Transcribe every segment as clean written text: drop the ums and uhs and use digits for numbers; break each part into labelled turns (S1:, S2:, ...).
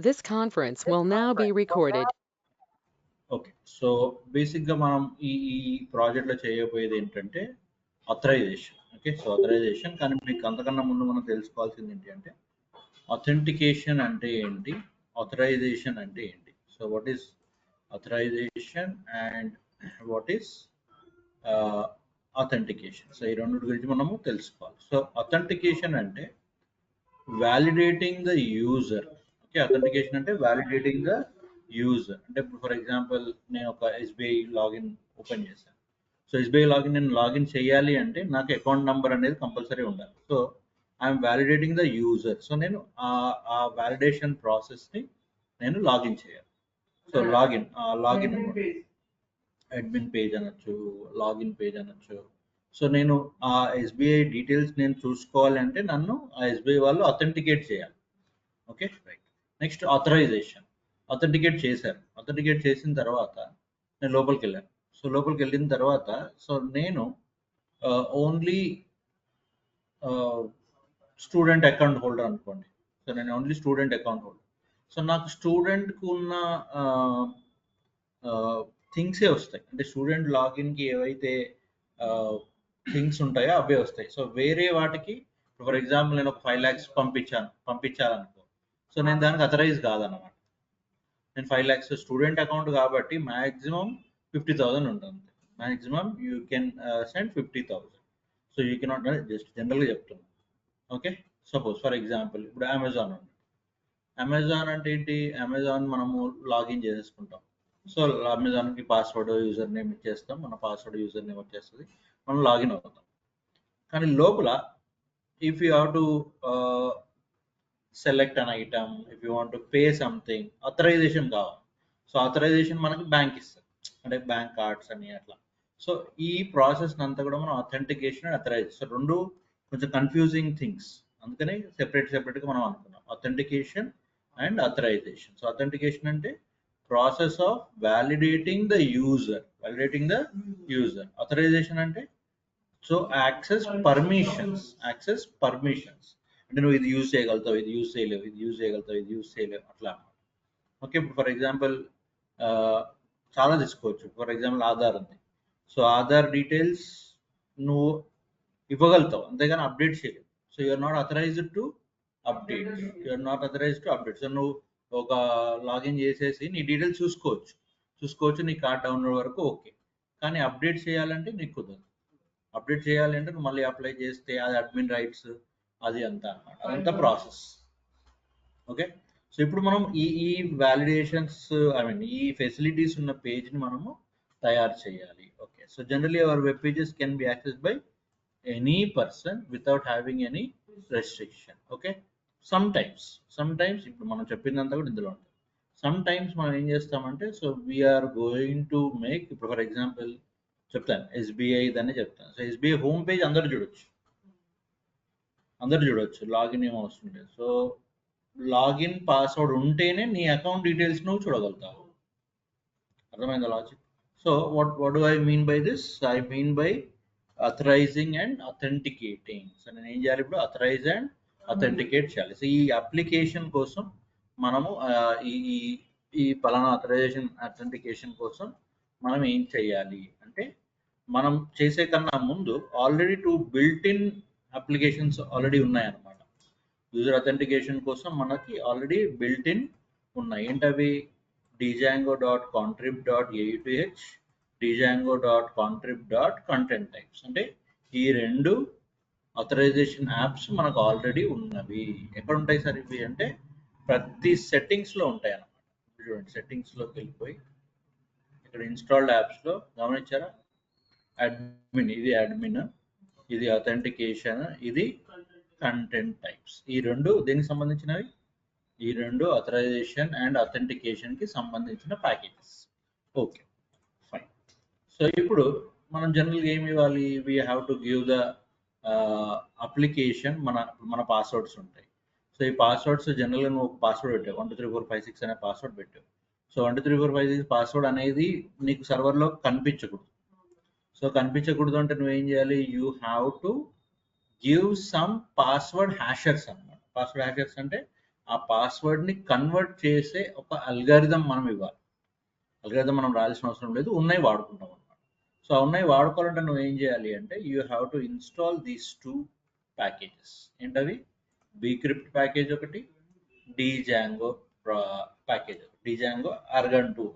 S1: This conference will now be recorded.
S2: Okay. So బేసిక్‌గా మనం ఈ ప్రాజెక్ట్‌లో చేయబోయేది ఏంటంటే ఆథరైజేషన్. ఓకే. సో ఆథరైజేషన్ కానీ మీకు అంతకన్నా ముందు మనం తెలుసుకోవాల్సింది ఏంటి అంటే ఆథెంటికేషన్ అంటే ఏంటి? ఆథరైజేషన్ అంటే ఏంటి? So what is authorisation and what is authentication? So ఈ రెండిటి గురించి మనము తెలుసుకోవాలి. సో ఆథెంటికేషన్ అంటే validating the user. Okay. Authentication అంటే వ్యాలిడేటింగ్ ద యూజర్. అంటే ఇప్పుడు ఫర్ ఎగ్జాంపుల్ నేను ఒక ఎస్బీఐ లాగిన్ ఓపెన్ చేశాను. సో ఎస్బీఐ లాగిన్ నేను లాగిన్ చేయాలి అంటే నాకు అకౌంట్ నెంబర్ అనేది కంపల్సరీ ఉండాలి. So I'm validating the user. So నేను ఆ వ్యాలిడేషన్ ప్రాసెస్ని నేను లాగిన్ చేయాలి. సో లాగిన్ అడ్మిన్ పేజ్ అనొచ్చు, లాగిన్ పేజ్ అనొచ్చు. సో నేను ఆ ఎస్బీఐ డీటెయిల్స్ నేను చూసుకోవాలి అంటే నన్ను ఆ ఎస్బీఐ వాళ్ళు అథెంటికేట్ చేయాలి. Okay right. Next authorisation. Authenticate చేశారు. అథెంటికేట్ చేసిన తర్వాత నేను లోపలికి వెళ్ళాను. సో లోపలికి వెళ్ళిన తర్వాత సో నేను ఓన్లీ స్టూడెంట్ అకౌంట్ హోల్డర్ అనుకోండి. సో నేను only student account holder. So నాకు స్టూడెంట్కి ఉన్న థింగ్సే వస్తాయి. అంటే స్టూడెంట్ లాగిన్కి ఏవైతే థింగ్స్ ఉంటాయో అవే వస్తాయి. సో వేరే వాటికి ఫర్ ఎగ్జాంపుల్ నేను ఒక 5 lakhs పంపించాలనుకో. సో నేను దానికి అథరైజ్ కాదన్నమాట. నేను 5 lakhs స్టూడెంట్ అకౌంట్ కాబట్టి మ్యాక్సిమం 50,000 ఉంటుంది. Maximum you can send 50,000. So you cannot, just జనరల్గా చెప్తున్నాను. ఓకే. సపోజ్ ఫర్ ఎగ్జాంపుల్ ఇప్పుడు అమెజాన్ ఉంది. అమెజాన్ అంటే ఏంటి? అమెజాన్ మనము లాగిన్ చేసేసుకుంటాం. సో అమెజాన్కి పాస్వర్డ్ యూజర్ నేమ్ ఇచ్చేస్తాం. మన పాస్వర్డ్ యూజర్ నేమ్ వచ్చేస్తుంది, మనం లాగిన్ అవుతాం. కానీ లోపల if you have to select an item, if you want to pay something, authorisation కావాలి. సో అథరైజేషన్ మనకి బ్యాంక్ ఇస్తుంది, అంటే బ్యాంక్ కార్డ్స్ అని అట్లా. సో ఈ ప్రాసెస్ అంతా కూడా మనం అథెంటికేషన్ అండ్ అథరైజేషన్, సో రెండు కొంచెం కన్ఫ్యూజింగ్ థింగ్స్. అందుకని సెపరేట్గా మనం అనుకున్నాం authentication and authorization. So authentication అంటే process of validating the user. Authorization అంటే సో యాక్సెస్ పర్మిషన్స్ అంటే నువ్వు ఇది యూజ్ చేయగలుగుతావు, ఇది యూజ్ చేయలేవు, ఇది యూజ్ చేయగలుగుతావు, ఇది యూజ్ చేయలేవు, అట్లా. ఓకే. ఇప్పుడు ఫర్ ఎగ్జాంపుల్ చాలా తీసుకోవచ్చు. ఫర్ ఎగ్జాంపుల్ ఆధార్ ఉంది. సో ఆధార్ డీటెయిల్స్ నువ్వు ఇవ్వగలుగుతావు, అంతేగాని అప్డేట్ చేయలేవు. So you're not authorised to update. So నువ్వు ఒక లాగిన్ చేసేసి నీ డీటెయిల్స్ చూసుకోవచ్చు, నీ కార్డ్ డౌన్లోడ్ వరకు ఓకే. కానీ అప్డేట్ చేయాలంటే నీకు కుదరదు. అప్డేట్ చేయాలి అంటే నువ్వు మళ్ళీ అప్లై చేస్తే అది అడ్మిన్ రైట్స్, అది అంతా అన్నమాట, అదంతా ప్రాసెస్. ఓకే. సో ఇప్పుడు మనం ఈ వ్యాలిడేషన్స్, ఈ ఫెసిలిటీస్ ఉన్న పేజ్ని మనము తయారు చేయాలి. Okay. So generally our web pages can be accessed by any person without having any restriction. Okay. Sometimes ఇప్పుడు మనం చెప్పిందంతా కూడా ఇందులో ఉంటుంది. సమ్ టైమ్స్ మనం ఏం చేస్తామంటే so we're going to make, ఇప్పుడు ఫర్ ఎగ్జాంపుల్ చెప్తాను, ఎస్బీఐ దాన్ని చెప్తాను. సో ఎస్బీఐ హోమ్ పేజ్ అందరూ చూడొచ్చు, లాగిన్ ఏమో వస్తుంటే. సో లాగిన్ పాస్వర్డ్ ఉంటేనే నీ అకౌంట్ డీటెయిల్స్ నువ్వు చూడగలుగుతావు. అర్థమైందా logic? So what do I mean by this? I mean by authorizing and authenticating. So నేను ఏం చేయాలి ఇప్పుడు? అథరైజ్ అండ్ అథెంటికేట్ చేయాలి. సో ఈ అప్లికేషన్ కోసం మనము ఈ పలానా అథరైజేషన్ అథెంటికేషన్ కోసం మనం ఏం చేయాలి అంటే, మనం చేసే కన్నా ముందు ఆల్రెడీ 2 built-in అప్లికేషన్స్ ఆల్రెడీ ఉన్నాయన్నమాట. యూజర్ అథెంటికేషన్ కోసం మనకి ఆల్రెడీ built-in ఉన్నాయి. ఏంటవి? django.contrib.auth, django.contrib.contenttypes. అంటే ఈ 2 అథరైజేషన్ యాప్స్ మనకు ఆల్రెడీ ఉన్నవి. ఎక్కడ ఉంటాయి సార్ ఇవి అంటే ప్రతి సెట్టింగ్స్లో ఉంటాయి అన్నమాట. చూడండి, సెట్టింగ్స్లోకి వెళ్ళిపోయి ఇక్కడ ఇన్స్టాల్డ్ యాప్స్లో గమనించారా? అడ్మిన్, ఇది అథెంటికేషన్, ఇది కంటెంట్ టైప్స్. ఈ 2 దేనికి సంబంధించినవి? ఈ 2 అథరైజేషన్ అండ్ అథెంటికేషన్కి సంబంధించిన ప్యాకేజెస్. Okay fine. సో ఇప్పుడు మనం జనరల్గా ఏమి ఇవ్వాలి? We have to give the application మన పాస్వర్డ్స్ ఉంటాయి. సో ఈ పాస్వర్డ్స్ జనరల్గా నువ్వు ఒక పాస్వర్డ్ పెట్టావు, 1 2 3 4 5 6 అనే పాస్వర్డ్ పెట్టావు. సో 1 2 3 4 5 6 పాస్వర్డ్ అనేది నీకు సర్వర్లో కనిపించకూడదు. సో కనిపించకూడదు అంటే నువ్వేం చేయాలి? You have to give some password hashers అన్నమాట. పాస్వర్డ్ హ్యాషర్స్ అంటే ఆ పాస్వర్డ్ని కన్వర్ట్ చేసే ఒక అల్గారిథం మనం ఇవ్వాలి. అల్గారిథం మనం రాయాల్సిన అవసరం లేదు, ఉన్నాయి వాడుకుంటాం అన్నమాట. సో ఆ ఉన్నాయి వాడుకోవాలంటే నువ్వు ఏం చేయాలి అంటే you have to install these 2 packages. ఏంటవి? బీక్రిప్ట్ ప్యాకేజ్ ఒకటి, డీజాంగో ప్యాకేజ్, డీజాంగో అర్గన్ 2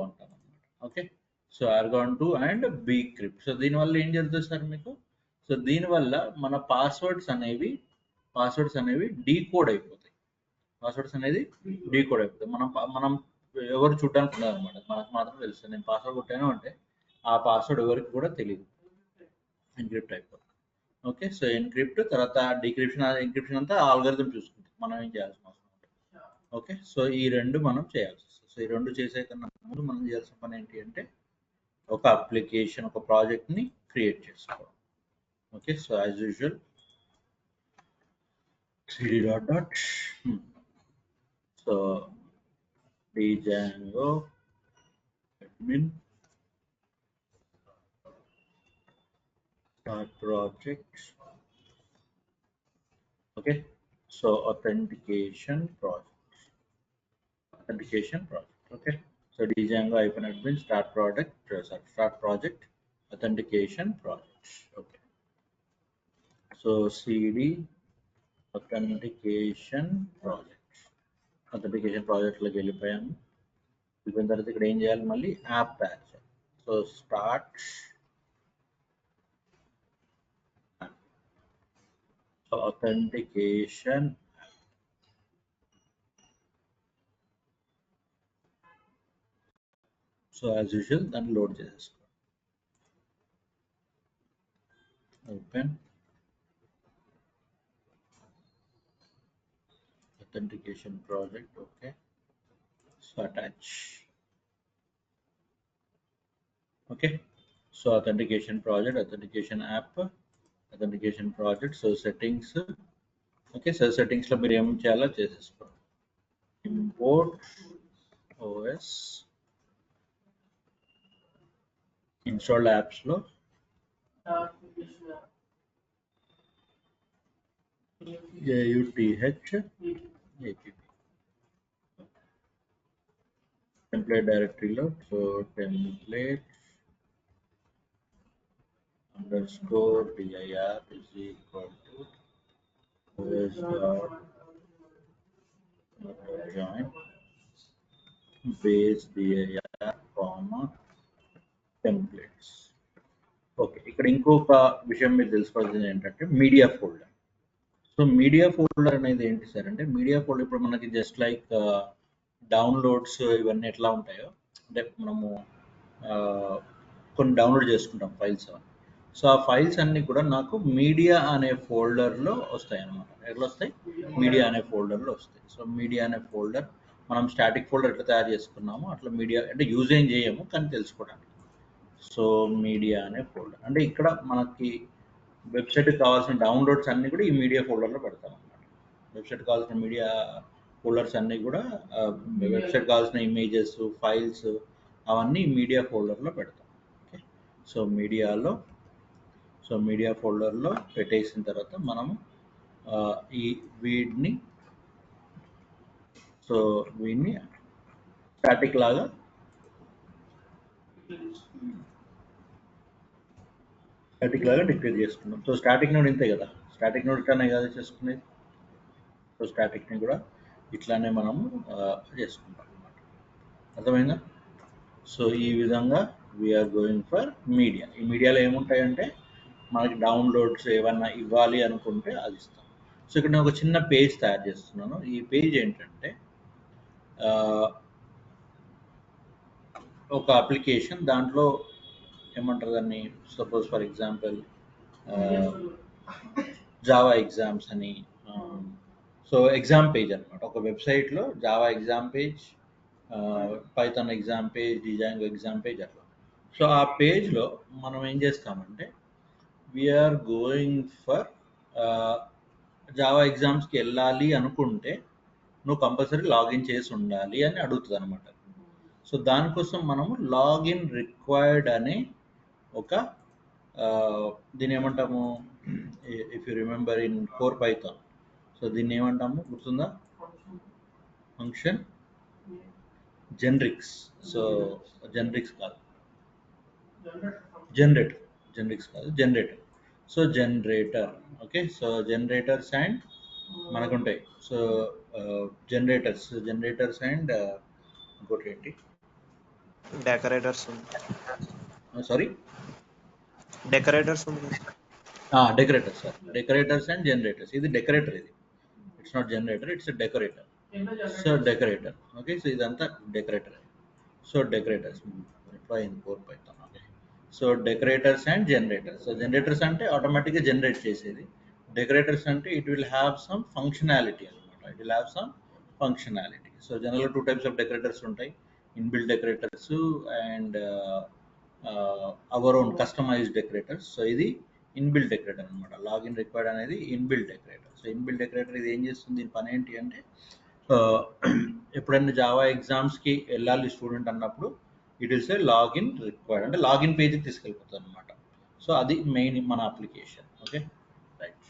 S2: అంటాం అనమాట. Okay, so argon 2 and bcrypt. So దీనివల్ల ఏం జరుగుతుంది సార్ మీకు? సో దీనివల్ల మన పాస్వర్డ్స్ అనేవి డీకోడ్ అయిపోతాయి. పాస్వర్డ్స్ అనేది డీకోడ్ అయిపోతాయి. మనం ఎవరు చూడడానికి ఉండదు అనమాట, మనకు మాత్రం తెలుస్తుంది. నేను పాస్వర్డ్ కొట్టాను అంటే ఆ పాస్వర్డ్ ఎవరికి కూడా తెలియదు, ఎన్క్రిప్ట్ అయిపోతుంది. ఓకే, సో ఎన్క్రిప్ట్ తర్వాత ఎన్క్రిప్షన్ అంతా ఆల్గరిథం చూసుకుంటుంది, మనం ఏం చేయాల్సిన అవసరం ఉంటుంది. ఓకే, సో ఈ రెండు మనం చేయాల్సి వస్తుంది. సో ఈ రెండు చేసే కన్నా ముందు మనం చేయాల్సిన పని ఏంటి అంటే ఒక అప్లికేషన్, ఒక ప్రాజెక్ట్ని క్రియేట్ చేసుకోవడం. Okay, so as usual cd dot so django admin start project. Okay, so authentication project. Okay, so django admin start project authentication project. Okay, so cd authentication project లోకి వెళ్ళిపోయాము. వెళ్ళిపోయిన తర్వాత ఇక్కడ ఏం చేయాలి, మళ్ళీ యాప్ తయారు చేయాలి. So start authentication. So as usual దాన్ని లోడ్ చేసేసుకో. Open authentication project. Okay, so attach. Okay, so authentication project, authentication app, authentication project. So settings. Okay, so settings లో మీరు ఏం చేయాలో చేసేసుకో. import os installed apps లో auth app template directory లో. So template underscore dir is equal to os dot join base dir comma templates. Okay, ఇక్కడ ఇంకొక విషయం మీరు తెలుసుకోవాల్సింది ఏంటంటే media folder. So media folder అనేది ఏంటి సార్ అంటే, మీడియా ఫోల్డర్ ఇప్పుడు మనకి జస్ట్ లైక్ డౌన్లోడ్స్ ఇవన్నీ ఎట్లా ఉంటాయో, అంటే మనము కొన్ని డౌన్లోడ్ చేసుకుంటాం ఫైల్స్ అవన్నీ. సో ఆ ఫైల్స్ అన్నీ కూడా నాకు మీడియా అనే ఫోల్డర్లో వస్తాయి అన్నమాట. ఎట్లా వస్తాయి? మీడియా అనే ఫోల్డర్లో వస్తాయి. సో మీడియా అనే ఫోల్డర్ మనం స్టాటిక్ ఫోల్డర్ ఎట్లా తయారు చేసుకున్నామో అట్లా మీడియా అంటే యూజ్ ఏం చేయము కానీ తెలుసుకోవడానికి. సో మీడియా అనే ఫోల్డర్ అంటే ఇక్కడ మనకి వెబ్సైట్కి కావాల్సిన డౌన్లోడ్స్ అన్నీ కూడా ఈ మీడియా ఫోల్డర్లో పెడతాం అన్నమాట. వెబ్సైట్ కావాల్సిన మీడియా ఫోల్డర్స్ అన్నీ కూడా వెబ్సైట్ కావాల్సిన ఇమేజెస్, ఫైల్స్ అవన్నీ మీడియా ఫోల్డర్లో పెడతాం. ఓకే, సో మీడియా ఫోల్డర్లో పెట్టేసిన తర్వాత మనము వీడిని స్టాటిక్ లాగా డిక్లేర్ చేసుకున్నాం. సో స్టాటిక్ నోడ్ ఇంతే కదా, స్టాటిక్ నోడ్ ఇట్లానే కదా చేసుకునేది. సో స్టాటిక్ని కూడా ఇట్లానే మనము చేసుకుంటాం అన్నమాట. అర్థమైందా? సో ఈ విధంగా వీఆర్ గోయింగ్ ఫర్ మీడియా. ఈ మీడియాలో ఏముంటాయంటే మనకి డౌన్లోడ్స్ ఏమన్నా ఇవ్వాలి అనుకుంటే అది ఇస్తాం. సో ఇక్కడ నేను ఒక చిన్న పేజ్ తయారు చేస్తున్నాను. ఈ పేజ్ ఏంటంటే ఒక అప్లికేషన్, దాంట్లో ఏమంటారు దాన్ని, suppose for example Java exams అని. సో ఎగ్జామ్ పేజ్ అనమాట, ఒక వెబ్సైట్లో Java exam page, Python exam page, Django exam page అట్లా. సో ఆ పేజ్లో మనం ఏం చేస్తామంటే వీఆర్ గోయింగ్ ఫర్ జావా ఎగ్జామ్స్కి వెళ్ళాలి అనుకుంటే నువ్వు కంపల్సరీ లాగిన్ చేసి ఉండాలి అని అడుగుతుంది అనమాట. సో దానికోసం మనము లాగిన్ రిక్వైర్డ్ అనే ఒక దీని ఏమంటాము, if you remember in core Python, so దీన్ని ఏమంటాము గుర్తుందా? Function generics. సో జెనరిక్స్ కాదు, జనరేటర్. జెనరిక్స్ కాదు, generator. So generator. Okay, so generators and మనకుంటాయి. సో జనరేటర్స్ అండ్ ఇంకోటి ఏంటి,
S3: డెకరేటర్స్ ఉంది.
S2: సారీ,
S3: డెకరేటర్స్ ఉంది.
S2: Decorators. Sir, decorators and generators. ఇది డెకరేటర్, ఇది it's not generator, it's decorator. So decorator. Okay, so ఇదంతా decorator. So decorators in core Python. Okay, so decorators and generators. So generators అంటే ఆటోమేటిక్గా generate చేసేది. Decorators అంటే it will have some functionality అనమాట. It will have some functionality. So జనరల్గా 2 types of decorators ఉంటాయి, inbuilt decorators and our own customized decorators. So ఇది inbuilt decorator అనమాట. Login required అనేది inbuilt decorator. So inbuilt decorator ఇది ఏం చేస్తుంది, దీని పని ఏంటి అంటే ఎప్పుడైనా జావా ఎగ్జామ్స్కి వెళ్ళాలి స్టూడెంట్ అన్నప్పుడు it is a login required, అంటే లాగిన్ పేజ్కి తీసుకెళ్ళిపోతుంది అనమాట. సో అది మెయిన్ మన అప్లికేషన్. Okay, right.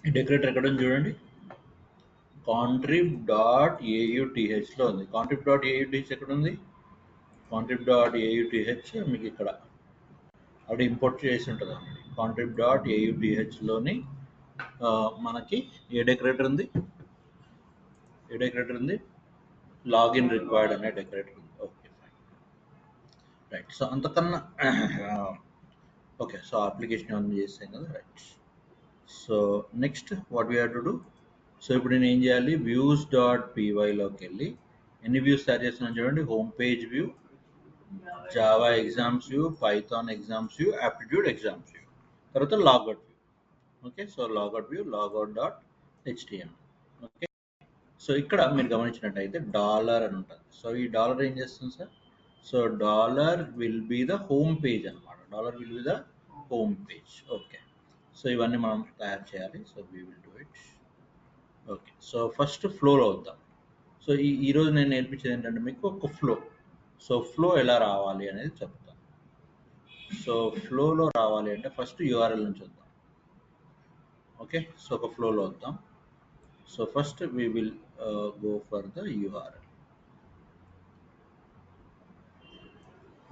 S2: ఈ డెకరేటర్ ఎక్కడ ఉంది చూడండి, contrib.auth లో ఉంది. contrib.auth ఎక్కడ ఉంది? contrib.auth మీకు ఇక్కడ ఆల్రెడీ ఇంపోర్ట్ చేసి ఉంటుంది అన్నమాట. contrib.auth లోని మనకి ఏ డెకరేటర్ ఉంది? లాగిన్ రిక్వైర్డ్ అనే డెకరేటర్ ఉంది. Okay, fine, right. సో అంతకన్నా ఓకే, సో అప్లికేషన్ ఆన్ చేసాం కదా, right. So next what we have to do, so ఇప్పుడు నేను ఏం చేయాలి, views.pyలోకి వెళ్ళి ఎన్ని వ్యూస్ తయారు చేస్తున్నాను చూడండి. Home page view, Java exams view, Python exams view, aptitude exams view, తర్వాత logout view. Okay, so logout view, logout. Okay, so ఇక్కడ మీరు గమనించినట్టయితే డాలర్ అని ఉంటుంది. సో ఈ డాలర్ ఏం చేస్తుంది sir? So dollar will be the home page అనమాట. Dollar will be the home page. Okay, so ఇవన్నీ మనం తయారు చేయాలి. So we will do it. Okay, so first ఫ్లోలో వద్దాం. సో ఈరోజు నేను నేర్పించేది ఏంటంటే మీకు ఒక ఫ్లో. సో ఫ్లో ఎలా రావాలి అనేది చెప్తాను. సో ఫ్లోలో రావాలి అంటే ఫస్ట్ యూఆర్ఎల్ నుంచి వద్దాం. ఓకే, సో ఒక ఫ్లోలో వద్దాం. So first we will go for the URL.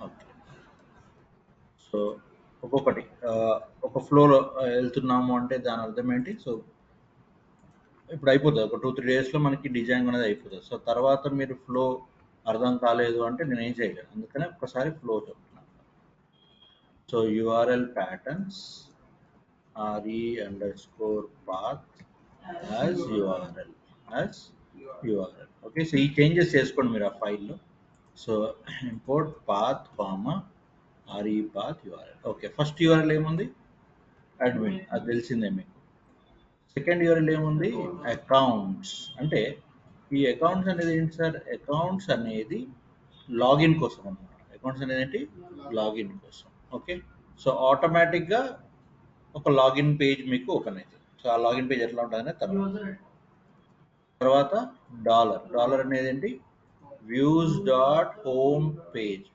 S2: Okay, so ఒక్కొక్కటి ఒక ఫ్లోలో వెళ్తున్నాము అంటే దాని అర్థం ఏంటి? సో ఇప్పుడు అయిపోతుంది, ఒక 2-3 డేస్లో మనకి డిజైన్ అనేది అయిపోతుంది. సో తర్వాత మీరు ఫ్లో అర్థం కాలేదు అంటే నేను ఏం చేయలేను, అందుకనే ఒక్కసారి ఫ్లో చెప్తున్నాను. So URL patterns re_path as URL. Okay, so ఈ చేంజెస్ చేసుకోండి మీరు ఆ ఫైల్లో. So import path repath URL. Okay, first URL ఏముంది? అడ్మిన్, అది తెలిసిందే మీకు. సెకండ్ యూఆర్ఎల్ ఏముంది? అకౌంట్స్. అంటే ఈ అకౌంట్స్ అనేది ఏంటి సార్? అకౌంట్స్ అనేది లాగిన్ కోసం అనమాట. అకౌంట్స్ అనేది ఏంటి? లాగిన్ కోసం. ఓకే, సో ఆటోమేటిక్గా ఒక లాగిన్ పేజ్ మీకు ఓపెన్ అవుతుంది. సో ఆ లాగిన్ పేజ్ ఎట్లా ఉంటుంది అనేది తర్వాత డాలర్ అనేది ఏంటి? views.homepage.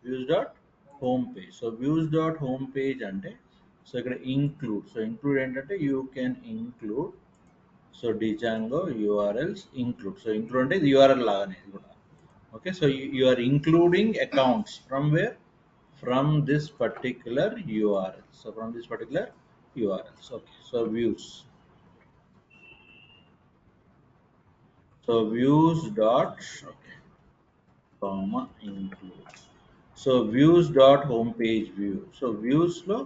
S2: సో views.homepage అంటే సో ఇక్కడ ఇంక్లూడ్. సో ఇంక్లూడ్ ఏంటంటే you can include. So Django URLs include. So include అంటే ఇది యూఆర్ఎల్ లాగానే ఇది కూడా. Okay, so you are including accounts from where? From this particular URL. So from this particular URLs. Okay, so views. So views dot okay, comma include. So views dot homepage view. So views లో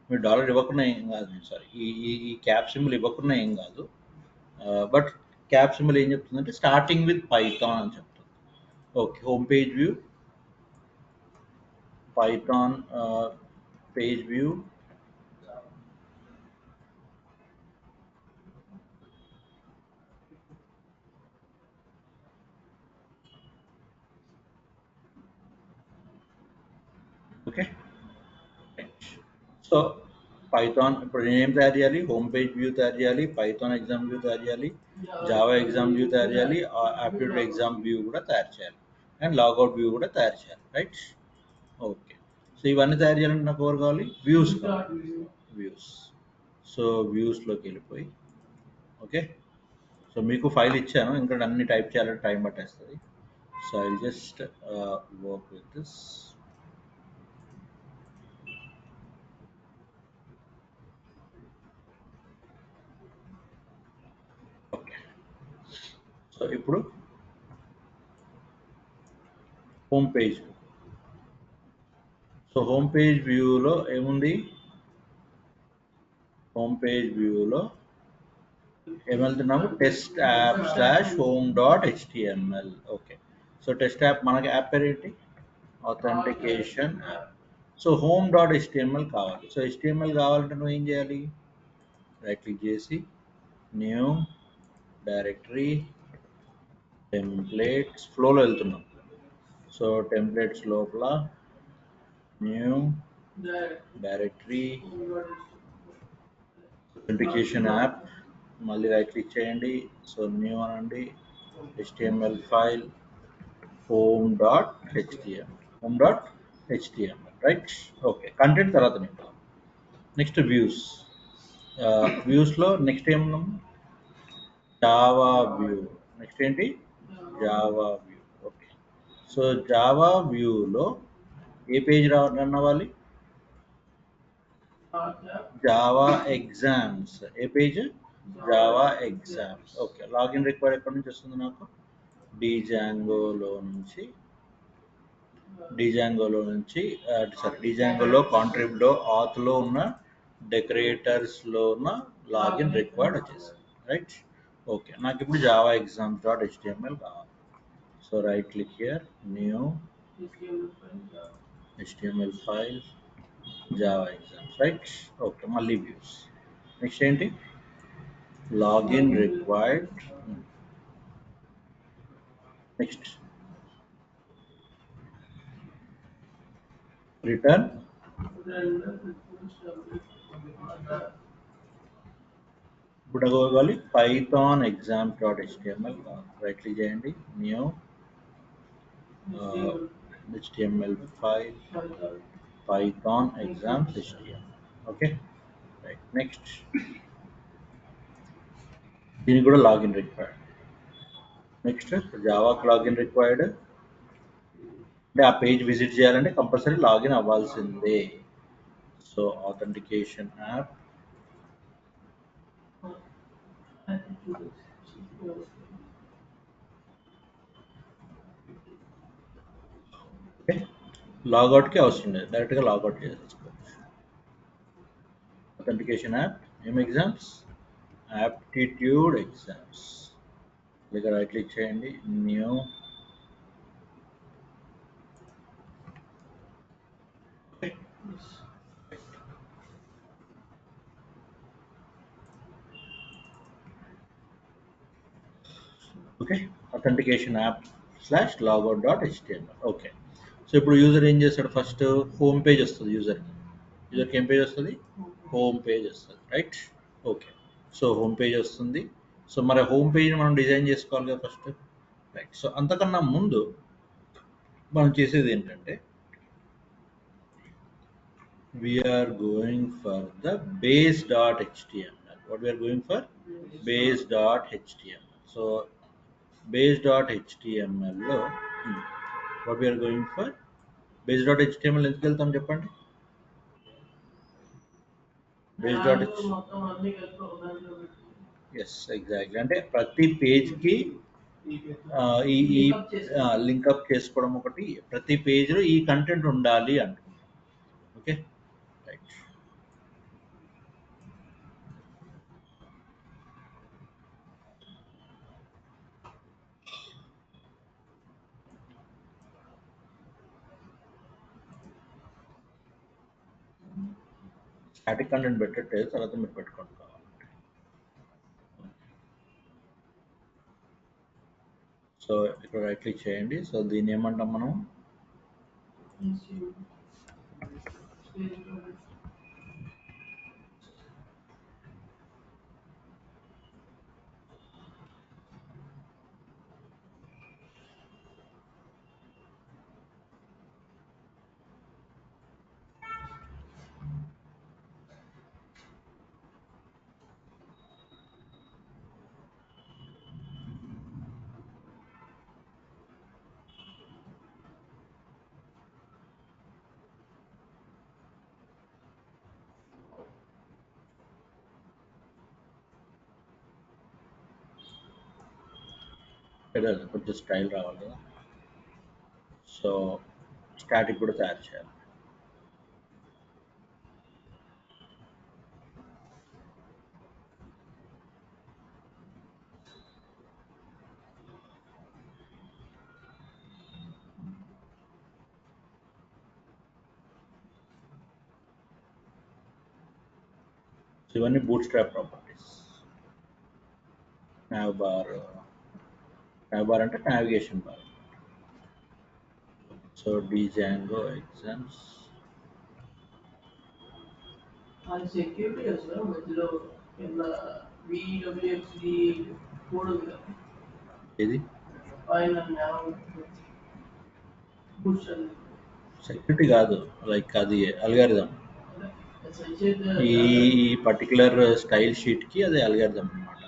S2: మీరు dollar ఇవ్వకుండా ఏం కాదు, sorry ఈ cap symbol ఇవ్వకుండా ఏం కాదు. But cap symbol ఏం చెప్తుందంటే స్టార్టింగ్ విత్ పైథాన్ అని చెప్తుంది. Okay, home page view, Python page view, okay. So Python ఇప్పుడు నేను ఏం తయారు చేయాలి? హోమ్ పేజ్ వ్యూ తయారు చేయాలి, పైథాన్ ఎగ్జామ్ వ్యూ తయారు చేయాలి, జావా ఎగ్జామ్ వ్యూ తయారు చేయాలి, యాప్టిట్యూడ్ ఎగ్జామ్ వ్యూ కూడా తయారు చేయాలి, అండ్ లాగౌట్ వ్యూ కూడా తయారు చేయాలి, రైట్? ఓకే, సో ఇవన్నీ తయారు చేయాలంటే నాకు ఎవరు కావాలి? Views views. సో వ్యూస్లోకి వెళ్ళిపోయి ఓకే. సో మీకు ఫైల్ ఇచ్చాను, ఇంకా అన్ని టైప్ చేయాలంటే టైం పట్టేస్తుంది. So I just work with this. Okay. So ఇప్పుడు home page. So home page వ్యూలో ఏముంది? హోమ్ పేజ్ వ్యూలో ఏమెళ్తున్నాము? Test app slash home dot HTML. Okay. So test app మనకి యాప్ పేరు ఏంటి? Authentication app. So home dot HTML కావాలి. So HTML కావాలంటే నువ్వు ఏం చేయాలి? రైట్ క్లిక్ చేసి న్యూ డైరెక్టరీ టెంప్లెట్స్ ఫ్లోలో వెళ్తున్నాం. సో టెంప్లెట్స్ లోపల న్యూ డైరెక్టరీ ఆథెంటికేషన్ యాప్, మళ్ళీ రైట్ క్లిక్ చేయండి. సో న్యూ అనండి, HTML file home dot HTML right. Okay. Content తర్వాత నేను నెక్స్ట్ వ్యూస్. వ్యూస్లో నెక్స్ట్ ఏమున్నాం? Java view. నెక్స్ట్ ఏంటి? Java view. Okay. So Java వ్యూలో ఏ పేజ్ రన్ అవ్వాలి? Java exams. ఏ page? Java exams. Okay. Login required ఎక్కడి నుంచి వస్తుంది నాకు? డిజాంగోలో నుంచి డిజాంగోలో కాంట్రిబ్యూట్లో ఆత్లో ఉన్న డెకరేటర్స్లో ఉన్న లాగిన్ రిక్వైర్డ్ వచ్చేసి రైట్. ఓకే. నాకు ఇప్పుడు జావా ఎగ్జామ్స్ డాట్ హెచ్టిఎంఎల్ కావాలి. So right click here, new HTML file Java exams right. Okay. మళ్ళీ వ్యూస్. నెక్స్ట్ ఏంటి? Login required. Next return. ఇప్పుడు కావాలి Python exams dot HTML. Right click చేయండి, new HTML file Python exams HTML. Okay right. Next దీనికి కూడా login required. Next జావాకి login required. అంటే ఆ పేజ్ విజిట్ చేయాలంటే కంపల్సరీ లాగిన్ అవ్వాల్సిందే. So authentication app, okay. లాగౌట్కి అవసరం లేదు, డైరెక్ట్గా లాగౌట్ చేసేసుకోవచ్చు. ఆథెంటికేషన్ యాప్ ఏం ఎగ్జామ్స్? Aptitude exams. ఇక రైట్ క్లిక్ చేయండి, new okay. Authentication app slash logout dot HTML. Okay. So ఇప్పుడు యూజర్ ఏం చేస్తాడు? ఫస్ట్ హోమ్ పేజ్ వస్తుంది యూజర్కి ఏం పేజ్ వస్తుంది? హోమ్ పేజ్ వస్తుంది right. Okay. So home page వస్తుంది. సో మరి హోమ్ పేజ్ మనం డిజైన్ చేసుకోవాలి కదా ఫస్ట్ రైట్. సో అంతకన్నా ముందు మనం చేసేది ఏంటంటే we're going for the base.html. what we are going for? base.html. So base.html లో what we are going for? base.html ఎందుకు వెళ్తాం చెప్పండి? Yes exactly. అంటే ప్రతి పేజ్కి ఈ లింకప్ చేసుకోవడం ఒకటి, ప్రతి పేజ్లో ఈ కంటెంట్ ఉండాలి అంటున్నాం. Okay right. స్టాటిక్ కంటెంట్ పెట్టట్టే తర్వాత మీరు పెట్టుకోండి కావాలంటే. సో ఇక్కడ రైట్ క్లిక్ చేయండి. సో దీన్ని ఏమంటాం మనం? కదా కొంచెం స్టైల్ రావాలి కదా. సో స్టాటిక్ కూడా తయారు చేయాలి. సో ఇవన్నీ bootstrap properties. nav bar అంటే navigation bar. So Django exams.
S4: అది సెక్యూరిటీ కదా మధ్యలో కింద VWXD కోడ్ ఉంది కదా
S2: ఇది
S4: పైన పుష్ అని
S2: సెక్యూరిటీ కాదు, లైక్ అది అల్గారిథం. ఈ పర్టికులర్ స్టైల్ షీట్ కి అది అల్గారిథం అనమాట.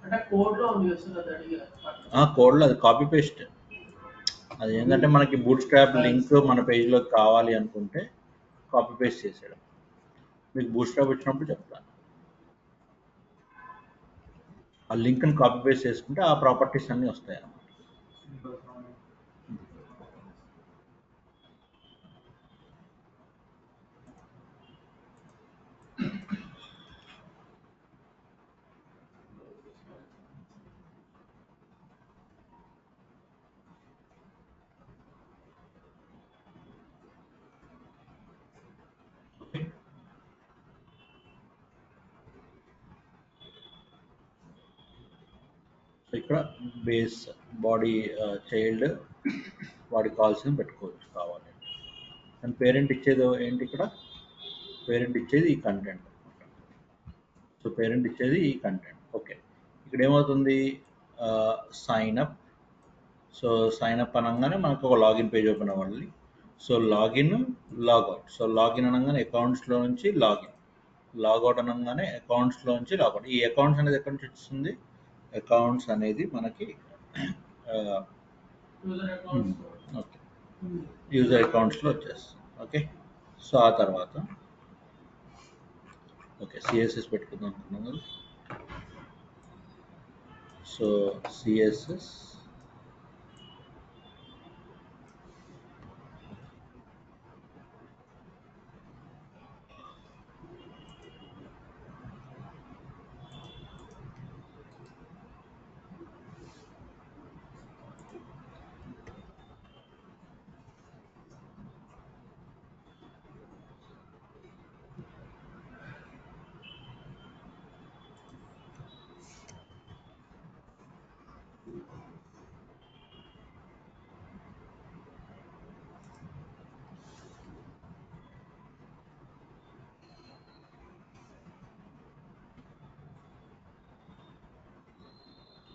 S4: అంటే కోడ్ లో ఉంది కదా అది అడిగా
S2: కోడ్లో అది కాపీ పేస్ట్. అది ఏంటంటే మనకి బూట్ స్ట్రాప్ లింక్ మన పేజ్లోకి కావాలి అనుకుంటే కాపీ పేస్ట్ చేసేయడం. మీకు బూట్ స్ట్రాప్ వచ్చినప్పుడు చెప్తాను. ఆ లింక్ని కాపీ పేస్ట్ చేసుకుంటే ఆ ప్రాపర్టీస్ అన్నీ వస్తాయి అన్నమాట. సో ఇక్కడ బేస్ బాడీ చైల్డ్ వాడికి కావాల్సింది పెట్టుకోవచ్చు కావాలి. అండ్ పేరెంట్ ఇచ్చేది ఏంటి? ఇక్కడ పేరెంట్ ఇచ్చేది ఈ కంటెంట్. సో పేరెంట్ ఇచ్చేది ఈ కంటెంట్. ఓకే, ఇక్కడ ఏమవుతుంది? Sign up. So sign up అనగానే మనకు ఒక లాగిన్ పేజ్ ఓపెన్ అవ్వాలి. So login, logout. So login అనగానే అకౌంట్స్లో నుంచి లాగిన్, లాగౌట్ అనగానే అకౌంట్స్లో నుంచి లాగౌట్. ఈ అకౌంట్స్ అనేది ఎక్కడి నుంచి వస్తుంది? అకౌంట్స్ అనేది మనకి ఓకే యూజర్ అకౌంట్స్లో వచ్చేస్తుంది. ఓకే, సో ఆ తర్వాత ఓకే సిఎస్ఎస్ పెట్టుకుందాం అనుకున్నాం కదా. So CSS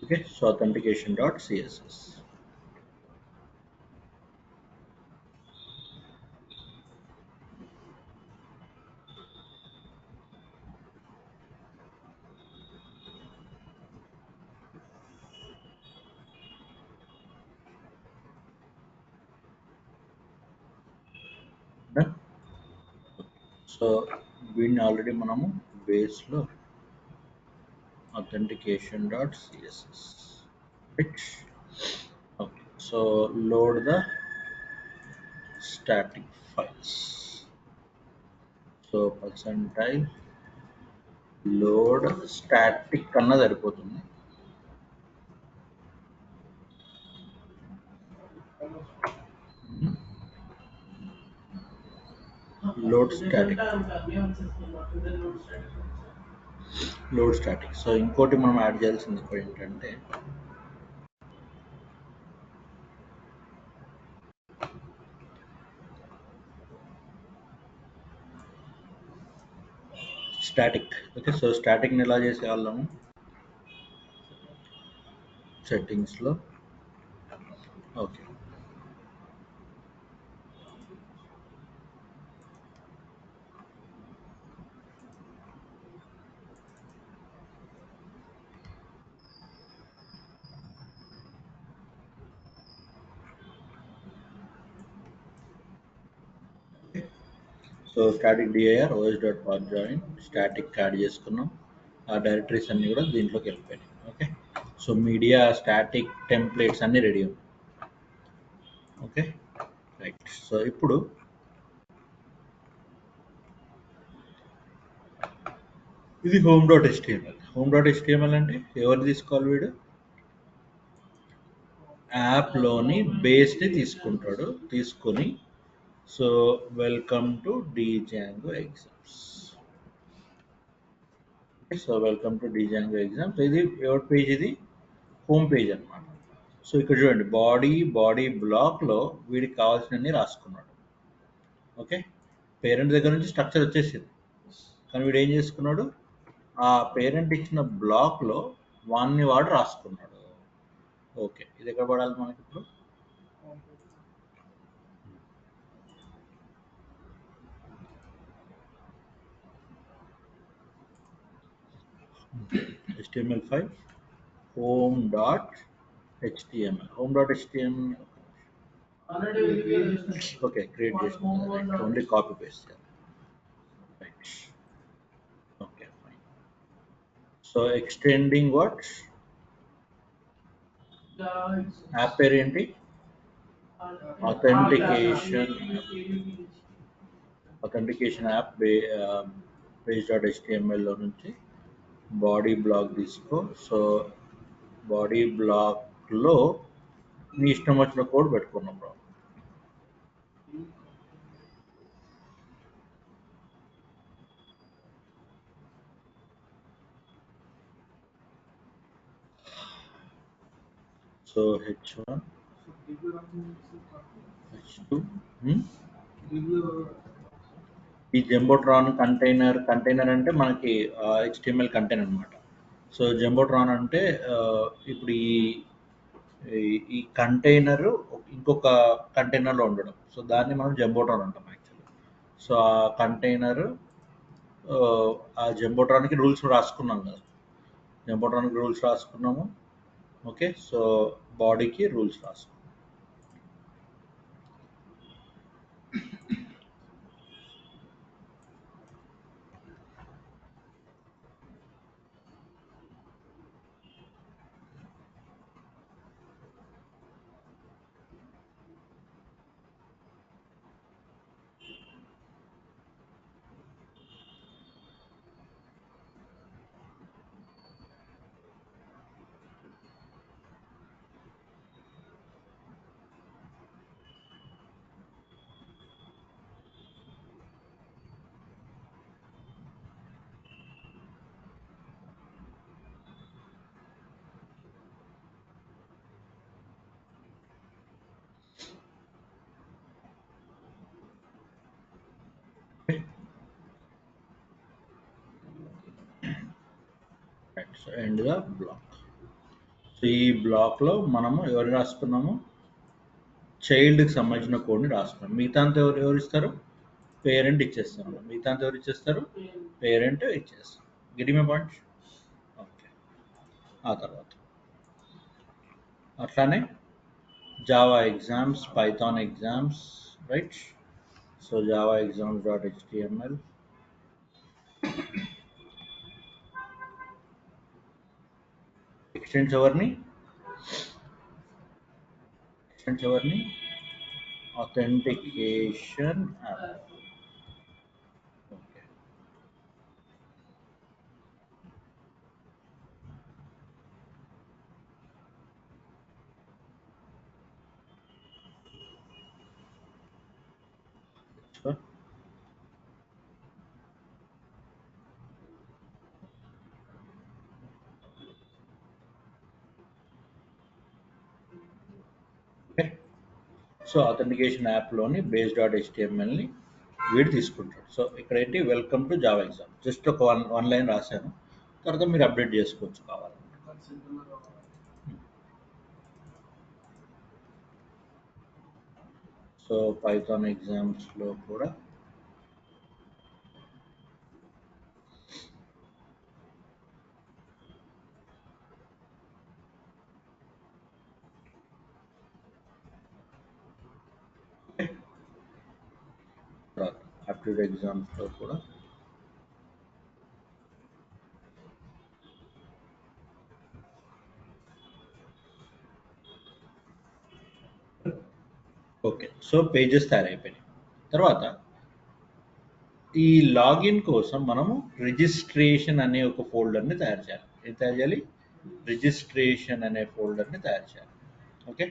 S2: okay. So authentication.css. Done. So వీడిని ఆల్రెడీ మనము బేస్లో authentication.css. Right. Okay, so load the static files. So percentile load static కన్నా సరిపోతుంది. Load static, load static. So ఇంకోటి మనం యాడ్ చేయాల్సింది ఇప్పుడు ఏంటంటే స్టాటిక్. ఓకే, సో స్టాటిక్ని ఎలా చేసేవాళ్ళము? సెట్టింగ్స్లో okay so static dir os.path join static add చేసుకున్నాం. ఆ డైరెక్టరీస్ అన్నీ కూడా దీంట్లోకి వెళ్ళిపోయినాయి. Okay, so media static templates అన్ని రెడీ ఉన్నాయి. Okay right. సో ఇప్పుడు ఇది home dot HTML. Home dot HTML అంటే ఎవరు తీసుకోవాలి? వీడు యాప్లోని బేస్ని తీసుకుంటాడు. తీసుకొని so welcome to Django exams. So welcome to Django exams. ఇది ఎవరి పేజ్? ఇది హోమ్ పేజ్ అన్నమాట. సో ఇక్కడ చూడండి, బాడీ బ్లాక్లో వీడికి కావాల్సినన్ని రాసుకున్నాడు. ఓకే, పేరెంట్ దగ్గర నుంచి స్ట్రక్చర్ వచ్చేసింది, కానీ వీడు ఏం చేసుకున్నాడు? ఆ పేరెంట్ ఇచ్చిన బ్లాక్లో వాడు రాసుకున్నాడు. ఓకే, ఇది ఎక్కడ పడాలి మనకి ఇప్పుడు? HTML5 home dot HTML. home dot HTML.
S4: Already video చేసిన
S2: Okay, create this. Right. Only copy paste. Yeah. Right. Okay, fine. So extending what? App parent authentication. Authentication app page.html లో నుంచి బాడీ బ్లాక్ తీసుకో. So body బ్లాక్లో నీ ఇష్టం వచ్చిన code పెట్టుకున్నాం problem. So H1 H2 ఈ జంబోట్రాన్ కంటైనర్ అంటే మనకి HTML కంటైనర్ అనమాట. సో జంబోట్రాన్ అంటే ఇప్పుడు ఈ కంటైనర్ ఇంకొక కంటైనర్లో ఉండడం, సో దాన్ని మనం జంబోట్రాన్ అంటాం యాక్చువల్లీ. సో ఆ కంటైనర్ ఆ జంబోట్రాన్కి రూల్స్ రాసుకున్నాం కదా, జంబోట్రాన్కి రూల్స్ రాసుకున్నాము. ఓకే, సో బాడీకి రూల్స్ రాసుకున్నాం. So end the block. So ఈ బ్లాక్లో మనము ఎవరు రాసుకున్నాము? చైల్డ్కి సంబంధించిన కోడ్ని రాసుకున్నాం. మిగతా అంతా ఎవరు ఇస్తారు? పేరెంట్ ఇచ్చేస్తాం. మిగతా అంతా ఎవరు ఇచ్చేస్తారు? పేరెంట్ ఇచ్చేస్తాం. Give me point. ఓకే, ఆ తర్వాత అట్లానే Java exams, Python exams, right. So Java exams dot HTML. Extends ఎవరిని? authentication app. Okay. Sure. Okay. So authentication యాప్లోని base.htmlని వీడు తీసుకుంటాడు. సో ఇక్కడ ఏంటి? Welcome to Java exam. Just ఒక వన్ లైన్ రాశాను, తర్వాత మీరు అప్డేట్ చేసుకోవచ్చు కావాలంటే. సో పైథాన్ ఎగ్జామ్స్లో కూడా aptitude ఎగ్జామ్స్లో కూడా ఓకే. So pages తయారైపోయినాయి. తర్వాత ఈ లాగిన్ కోసం మనము రిజిస్ట్రేషన్ అనే ఒక ఫోల్డర్ని తయారు చేయాలి. ఏం తయారు చేయాలి? రిజిస్ట్రేషన్ అనే ఫోల్డర్ని తయారు చేయాలి. ఓకే,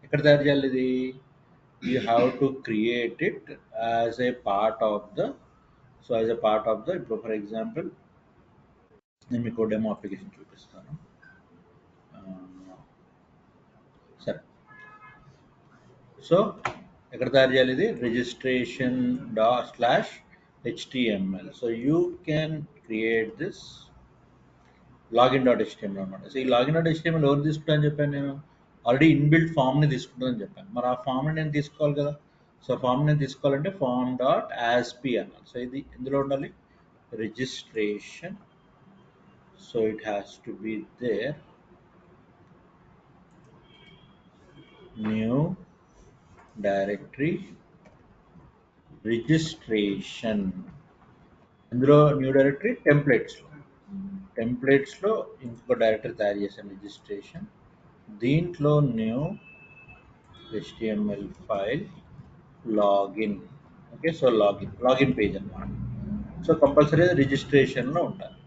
S2: ఎక్కడ తయారు చేయాలి ఇది? You have to create it as a part of the ఇప్పుడు ఫర్ ఎగ్జాంపుల్ నేను మీకు డెమో అప్లికేషన్ చూపిస్తాను. సరే, సో ఎక్కడ తయారు చేయాలి ఇది? Registration /HTML. So you can create this login.html అనమాట. సో ఈ login.html ఎవరు తీసుకుంటారని చెప్పాను నేను? ఆల్రెడీ ఇన్బిల్ట్ ఫామ్ని తీసుకుంటుందని చెప్పాను. మరి ఆ ఫామ్ని నేను తీసుకోవాలి కదా. సో ఫామ్ నేను తీసుకోవాలంటే form.asp అన్నాను. సో ఇది ఎందులో ఉండాలి? Registration. So it has to be there. New directory registration. ఇందులో న్యూ డైరెక్టరీ టెంప్లెట్స్లో ఇంకొక డైరెక్టరీ తయారు చేశాను, రిజిస్ట్రేషన్. దీంట్లో new HTML file login. Okay, so login page అన్నమాట. సో కంపల్సరీ రిజిస్ట్రేషన్లో ఉంటారు.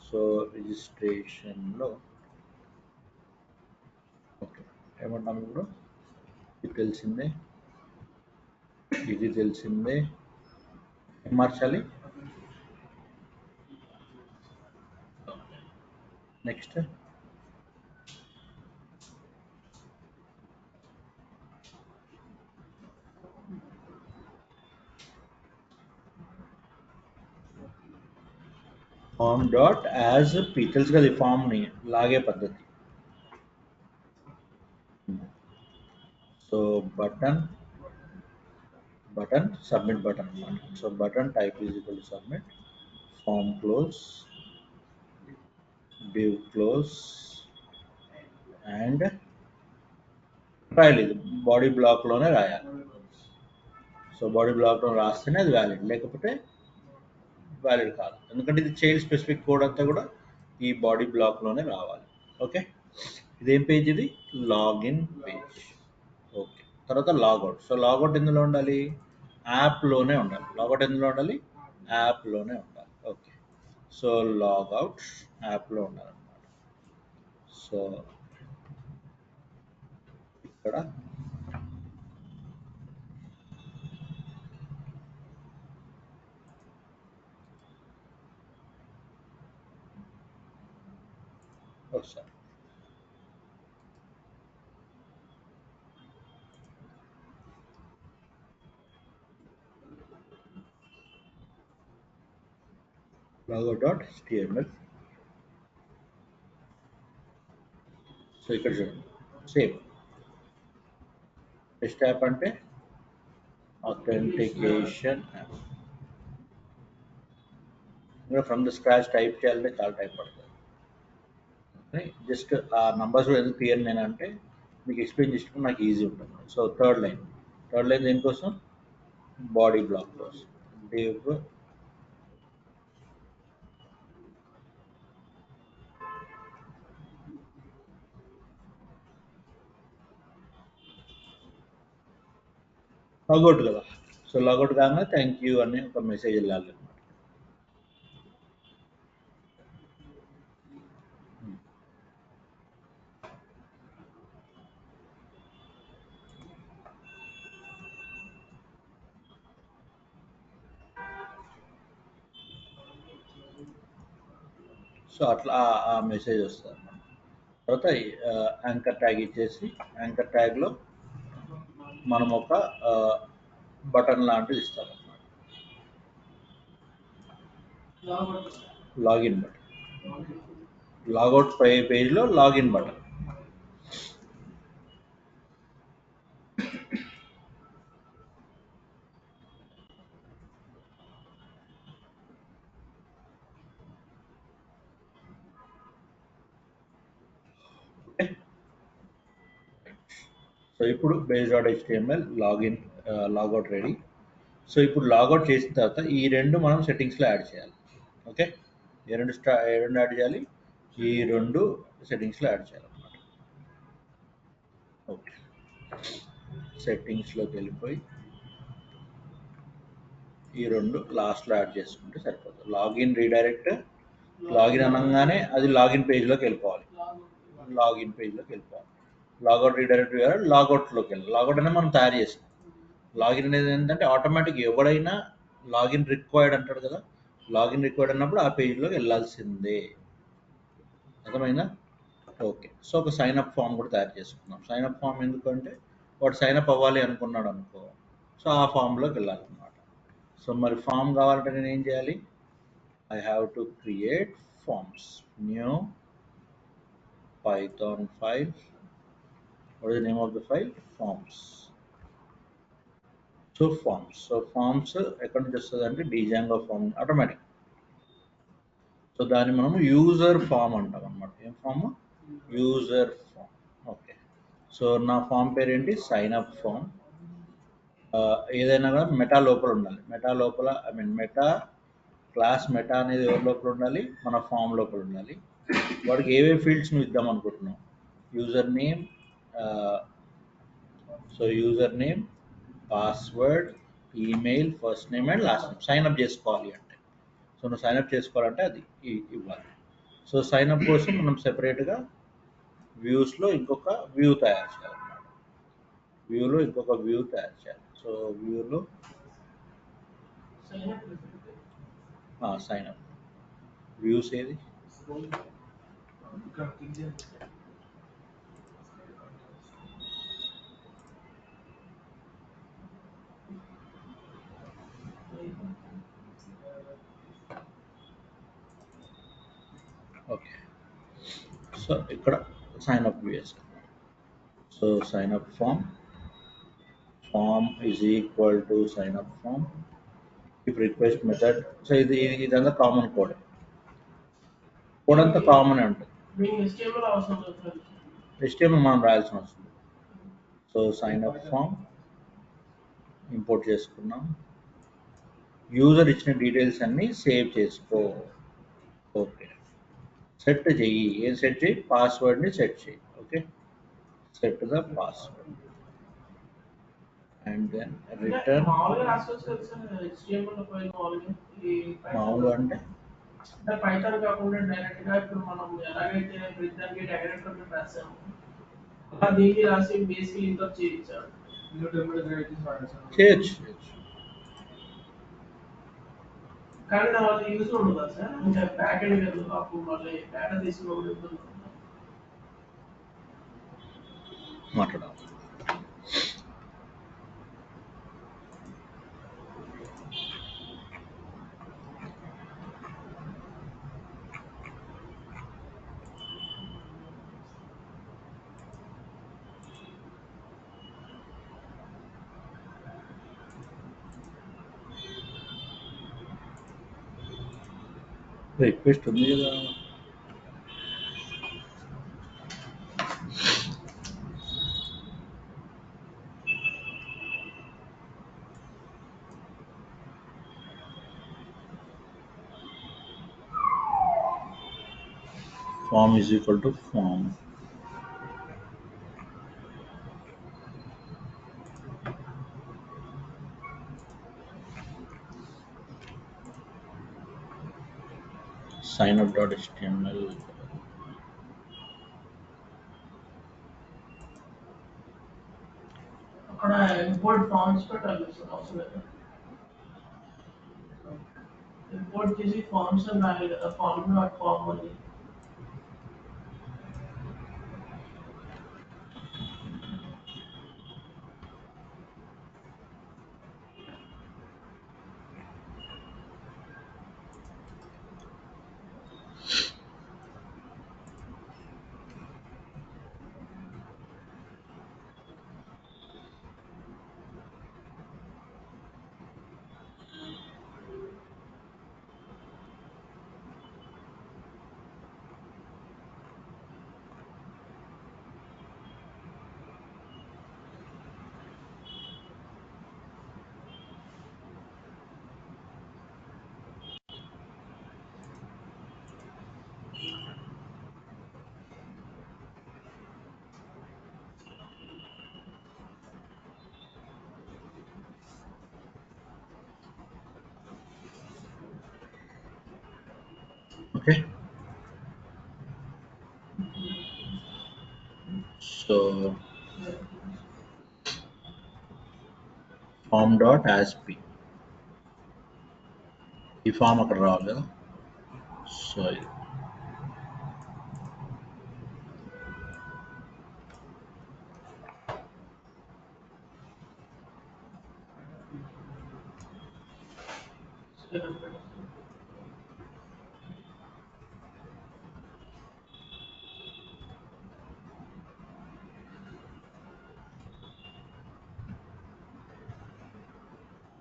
S2: సో రిజిస్ట్రేషన్లో ఓకే ఏమంటాము ఇప్పుడు? ఇది తెలిసిందే, ఇది తెలిసిందే. ఏం మార్చాలి నెక్స్ట్? form.asp తెలుసు కదా, ఈ ఫామ్ని లాగే పద్ధతి. సో బటన్ సబ్మిట్ బటన్ అన్నమాట. So button type is equal to submit. Form close, div close and రాయాలి. ఇది బాడీ బ్లాక్లోనే రాయాలి. సో బాడీ బ్లాక్లో రాస్తేనే అది వ్యాలిడ్, లేకపోతే వ్యాలిడ్ కాదు. ఎందుకంటే ఇది చైల్డ్ స్పెసిఫిక్ కోడ్ అంతా కూడా ఈ బాడీ బ్లాక్లోనే రావాలి. ఓకే, ఇదేం పేజ్? ఇది లాగిన్ పేజ్. ఓకే, తర్వాత లాగౌట్. సో లాగౌట్ ఎందులో ఉండాలి? యాప్లోనే ఉండాలి. లాగౌట్ ఎందులో ఉండాలి? యాప్లోనే ఉండాలి. ఓకే, సో లాగౌట్ యాప్లో ఉండాలన్నమాట. సో ఇక్కడ ఒకసారి logo.html. సో ఇక్కడ చూడండి, సేమ్ నెక్స్ట్ యాప్ అంటే authentication యాప్. ఇంకా ఫ్రమ్ ద స్క్రాచ్ టైప్ చేయాలంటే చాలా టైం పడుతుంది. జస్ట్ ఆ నంబర్స్ ఎందుకు తీయను నేను అంటే మీకు ఎక్స్ప్లెయిన్ చేసుకుంటే నాకు ఈజీ ఉంటుంది. సో థర్డ్ లైన్ దేనికోసం? బాడీ బ్లాక్ కోసం. div లాగౌట్ కదా. సో లాగౌట్ కాగానే థ్యాంక్ యూ అని ఒక మెసేజ్ వెళ్ళాలి అనమాట. సో అట్లా ఆ మెసేజ్ వస్తుంది అన్నమాట. తర్వాత యాంకర్ ట్యాగ్ ఇచ్చేసి యాంకర్ ట్యాగ్లో మనం ఒక బటన్ లాంటిది ఇస్తాం అన్నమాట. లాగిన్ బటన్, లాగౌట్ పేజ్లో లాగిన్ బటన్. సో ఇప్పుడు base.html login logout ready. So ఇప్పుడు లాగౌట్ చేసిన తర్వాత ఈ రెండు మనం సెట్టింగ్స్లో యాడ్ చేయాలి. ఓకే, ఈ రెండు యాడ్ చేయాలి, ఈ రెండు సెట్టింగ్స్లో యాడ్ చేయాలన్నమాట. ఓకే, సెట్టింగ్స్లోకి వెళ్ళిపోయి ఈ రెండు లాస్ట్లో యాడ్ చేసుకుంటే సరిపోతుంది. లాగిన్ రీడైరెక్ట్, లాగిన్ అనగానే అది లాగిన్ పేజ్లోకి వెళ్ళిపోవాలి. లాగిన్ పేజ్లోకి వెళ్ళిపోవాలి. లాగౌట్ రీడైరెక్ట్ లాగౌట్లోకి వెళ్ళాలి. లాగౌట్ అనేది మనం తయారు చేసాం. లాగిన్ అనేది ఏంటంటే ఆటోమేటిక్ ఎవడైనా లాగిన్ రిక్వైర్డ్ అంటాడు కదా, లాగిన్ రిక్వైర్డ్ అన్నప్పుడు ఆ పేజ్లోకి వెళ్ళాల్సిందే. అర్థమైందా? ఓకే. సో ఒక సైన్అప్ ఫామ్ కూడా తయారు చేసుకున్నాం. సైన్అప్ ఫామ్ ఎందుకంటే వాడు సైన్అప్ అవ్వాలి అనుకున్నాడు అనుకో, సో ఆ ఫామ్లోకి వెళ్ళాలన్నమాట. సో మరి ఫామ్ కావాలంటే నేను ఏం చేయాలి? I have to create forms. New Python file. What is the name of the file? Forms. So forms ఎక్కడ నుంచి వస్తుంది అంటే Django form automatic. సో దాన్ని మనము యూజర్ ఫామ్ అంటాం అన్నమాట. ఏం ఫామ్? User form. ఓకే. సో నా ఫామ్ పేరు ఏంటి? Sign up form. ఏదైనా కూడా మెటా లోపల ఉండాలి. మెటా లోపల మెటా క్లాస్ మెటా అనేది ఎవరి లోపల ఉండాలి? మన ఫామ్ లోపల ఉండాలి. వాడికి ఏవే ఫీల్డ్స్ నువ్వు ఇద్దాం అనుకుంటున్నావు? Username, so username, password, email, first name and last name. Sign up చేసుకోవాలి అంటే, సో నువ్వు సైన్ అప్ చేసుకోవాలంటే అది ఇవ్వాలి. సో సైన్ అప్ కోసం మనం సెపరేట్గా వ్యూస్లో ఇంకొక వ్యూ తయారు చేయాలన్నమాట. వ్యూలో ఇంకొక వ్యూ తయారు చేయాలి. సో వ్యూలో సైన్ అప్ వ్యూస్ ఏది? ఓకే. సో ఇక్కడ సైన్ అప్ వేసాం. So sign up form is equal to sign up form. If request method, so ఇదంతా కామన్ కోడ్. కోడ్ అంతా కామన్ ఉంటుంది. HTML మనం రాయాల్సిన అవసరం లేదు. So sign up form import చేసుకున్నాం. యూజర్ ఇచ్చిన డీటెయిల్స్ అన్నీ సేవ్ చేసుకో. ఓకే. సెట్ చెయ్యి. ఏం సెట్ చేయి? పాస్వర్డ్ని సెట్ చేయి. Okay. Set the password and then return. మామూలుగా అంటే
S4: పైథాన్ కాకుండా డైరెక్ట్ గా ఇప్పుడు మనం ఎలాగైతే దానికి డైరెక్టర్ రాసాము అలా దీన్ని రాసి బేసిక్ ఇంటర్ చేయించాడు.
S2: చేయొచ్చు.
S4: కానీ దానివల్ల యూజ్ ఉండదు సార్. అంటే బ్యాక్ ఎండ్ వెళ్ళదు అప్పుడు మళ్ళీ డేటా తీసుకున్నప్పుడు ఇబ్బంది
S2: మాట్లాడాలి. రిక్వెస్ట్ ఉంది కదా. Form is equal to form. signup.html.
S4: అక్కడ ఇంపోర్ట్ ఫార్మ్స్ పెట్టాలి సార్. అవసరం లేదు. ఇంపోర్ట్ చేసి ఫార్మ్స్ అని రాయాలి కదా. ఫార్మ్ డాట్ ఫార్మ్ అని.
S2: Okay. So form dot asp ఈ ఫామ్ అక్కడ రావాలి కదా. సో ఇది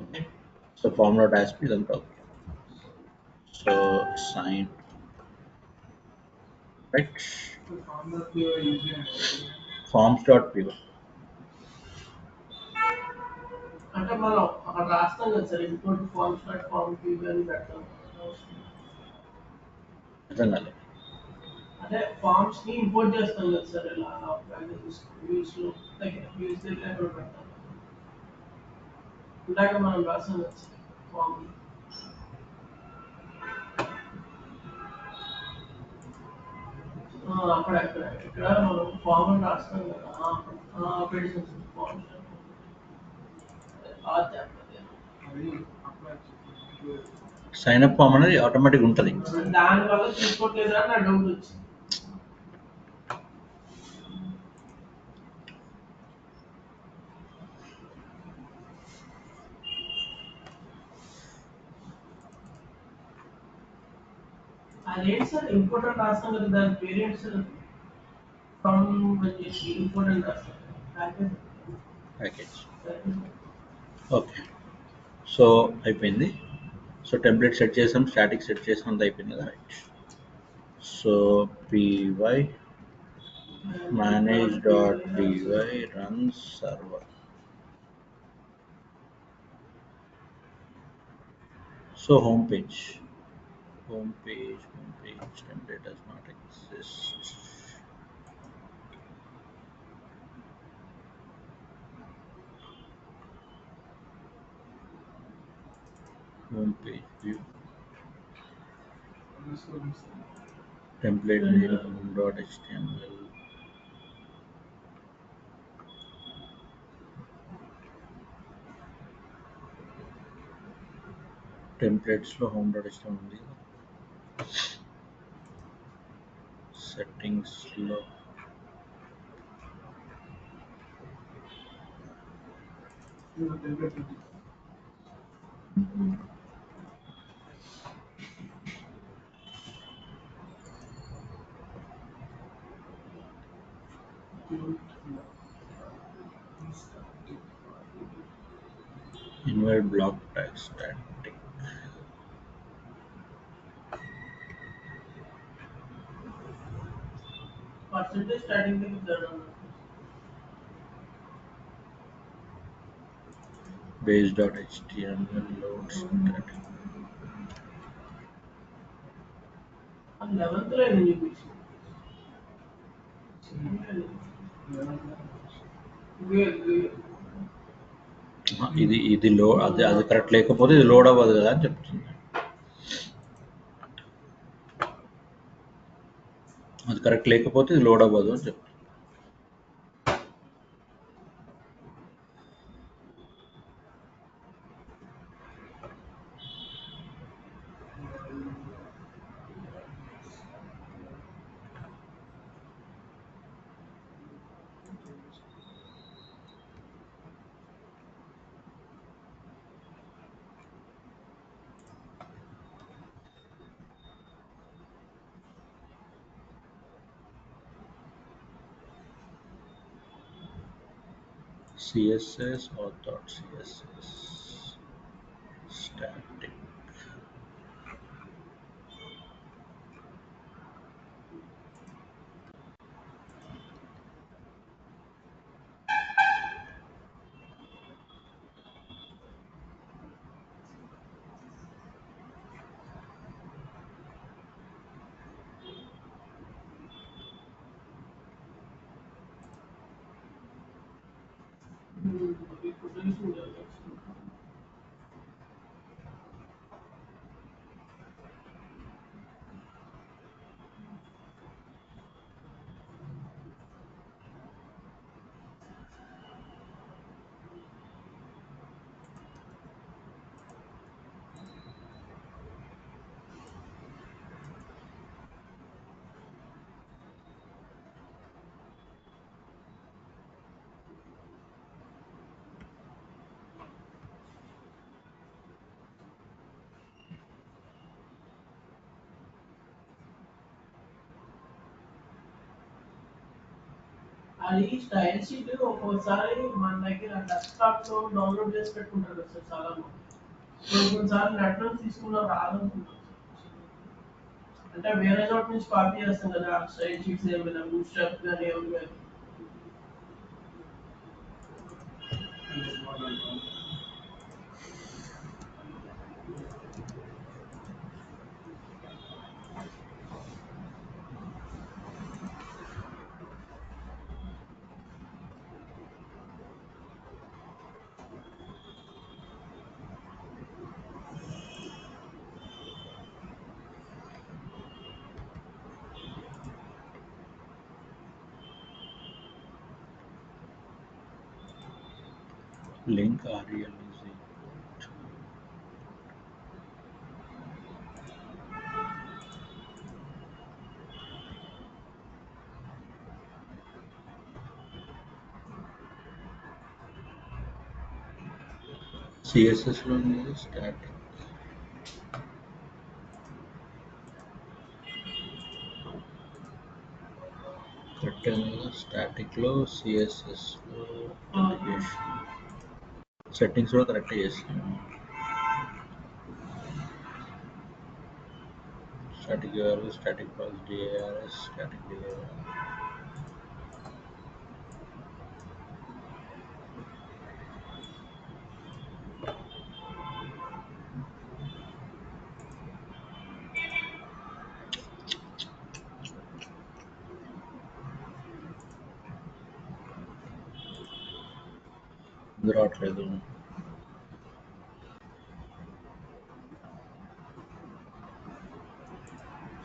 S2: okay. So form dot asp ఇదంతా okay. So sign right forms dot py
S4: అంటే మనం అక్కడ రాస్తాం కదా sir import forms dot form PV అని పెడతాం.
S2: అర్థం కాలేదు.
S4: అంటే ఫార్మ్స్ ని ఇంపోర్ట్ చేస్తాం కదా సార్ ఇలా వ్యూస్ లో వ్యూస్ దగ్గర ఎక్కడ పెడతాం. ఇందాక మనం రాసాం కదా సార్ ఫార్మ్ అక్కడ ఇక్కడ మనం ఫార్మ్ రాస్తాం కదా operations forms
S2: sign up form అనేది ఆటోమేటిక్ ఉంటుంది.
S4: దాని వల్ల తీసుకోవట్లేదా అని నా డౌట్ వచ్చింది. అదేంటి సార్ ఇంపార్టెంట్ రాస్తాం కదా దాని పేరెంట్స్ ఫ్రమ్ వచ్చేసి ఇంపార్టెంట్ రాస్తాం
S2: ప్యాకేజ్ ఓకే. సో అయిపోయింది. సో టెంప్లెట్ సెట్ చేసాం, స్టాటిక్ సెట్ చేసాం, అంతా అయిపోయింది కదా. Right. So py manage dot py run server. So home page template does not exist. Home page view template name home.html. Templates లో home.html ఉంది. Settings లో invert block tag static
S4: percentage starting దగ్గర జరగదు.
S2: base.html load static.
S4: అది 11th లో ఏదో చూపించింది.
S2: ఇది లో అది కరెక్ట్ లేకపోతే ఇది లోడ్ అవ్వదు కదా అని చెప్తుంది. అది కరెక్ట్ లేకపోతే ఇది లోడ్ అవ్వదు అని చెప్తుంది. CSS auth CSS static
S4: ఇప్పుడు తెలిసింది కదా. అది స్టైల్ షీట్ ఒక్కోసారి మన దగ్గర డెస్క్టాప్ లో డౌన్లోడ్ చేసి పెట్టుకుంటారు కదా సార్ చాలా మంది. కొన్నిసార్లు నెట్ నుంచి తీసుకున్న రాదనుకుంటాం సార్. అంటే వేరే చోట నుంచి కాపీ చేస్తాం కదా స్టైల్ షీట్స్ ఏమైనా బూట్ స్ట్రాప్ కానీ ఏమి కానీ.
S2: Link REL is CSS లో స్టాటిక్ కట్టాను కదా స్టాటిక్ లో CSS లో సెట్టింగ్స్ కూడా కరెక్ట్ చేస్తాను. Static URL static pass DARS static రావట్లేదు.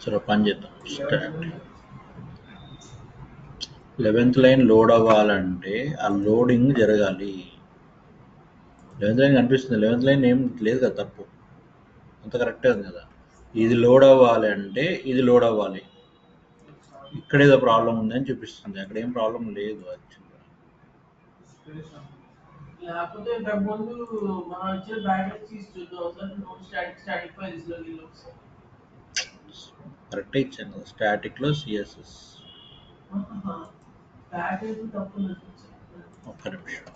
S2: సరే పని చేద్దాం. స్టార్ట్ 11th లైన్ లోడ్ అవ్వాలంటే ఆ లోడింగ్ జరగాలి. 11th లైన్ కనిపిస్తుంది. 11th లైన్ ఏం లేదు కదా, తప్పు అంత కరెక్టే ఉంది కదా. ఇది లోడ్ అవ్వాలి అంటే ఇది లోడ్ అవ్వాలి. ఇక్కడ ఏదో ప్రాబ్లం ఉందని చూపిస్తుంది. అక్కడ ఏం ప్రాబ్లం లేదు యాక్చువల్గా.
S4: లేకపోతే ఇంతకు ముందు మనం ఇచ్చిన బ్యాకెట్ తీసి చూద్దాం సార్. నోట్ స్టాటిక్ ఫైల్స్ లో వీళ్ళు ఒకసారి
S2: కరెక్టే ఇచ్చాను కదా. స్టాటిక్లో CSS.
S4: ప్యాకేజ్ తప్పు
S2: ఒక్క నిమిషం.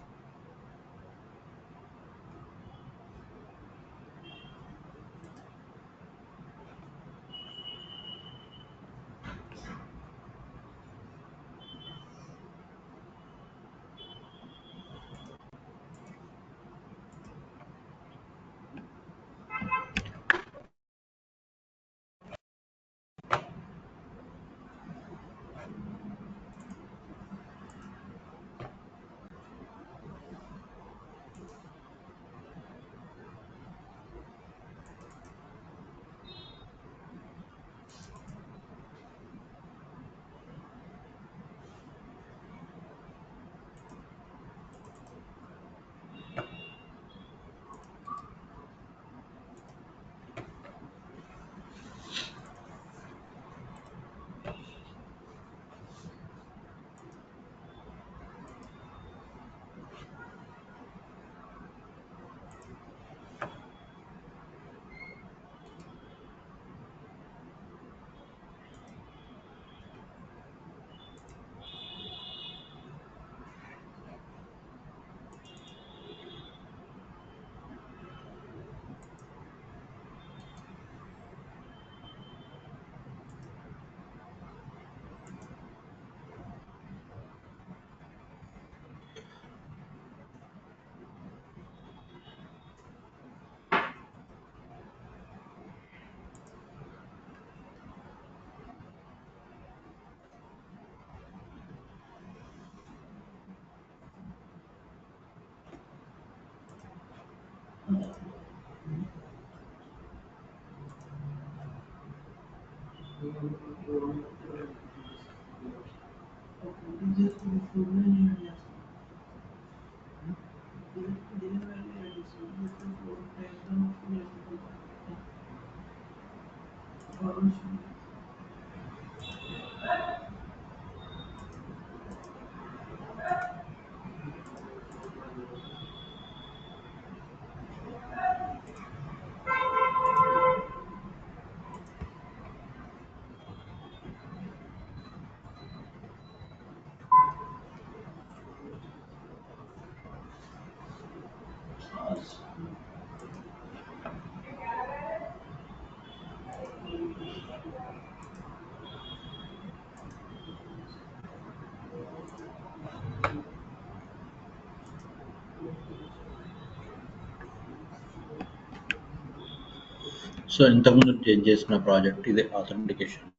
S2: సో ఇంతకుముందు చేంజ్ చేసిన ప్రాజెక్ట్ ఇదే ఆథెంటికేషన్.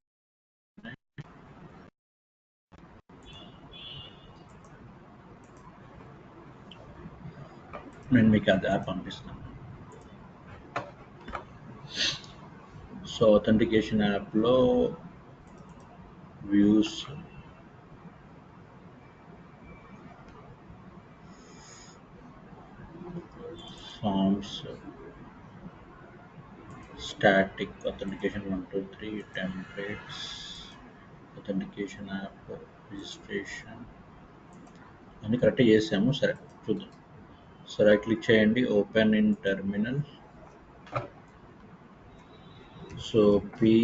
S2: నేను మీకు అది యాప్ పంపిస్తాను. సో ఆథెంటికేషన్ యాప్లో views, forms, static authentication 1 2 3, templates, authentication app, registration అన్ని కరెక్ట్ చేసాము. సరే చూద్దాం. సో రైట్ క్లిక్ చేయండి, open in terminal. So py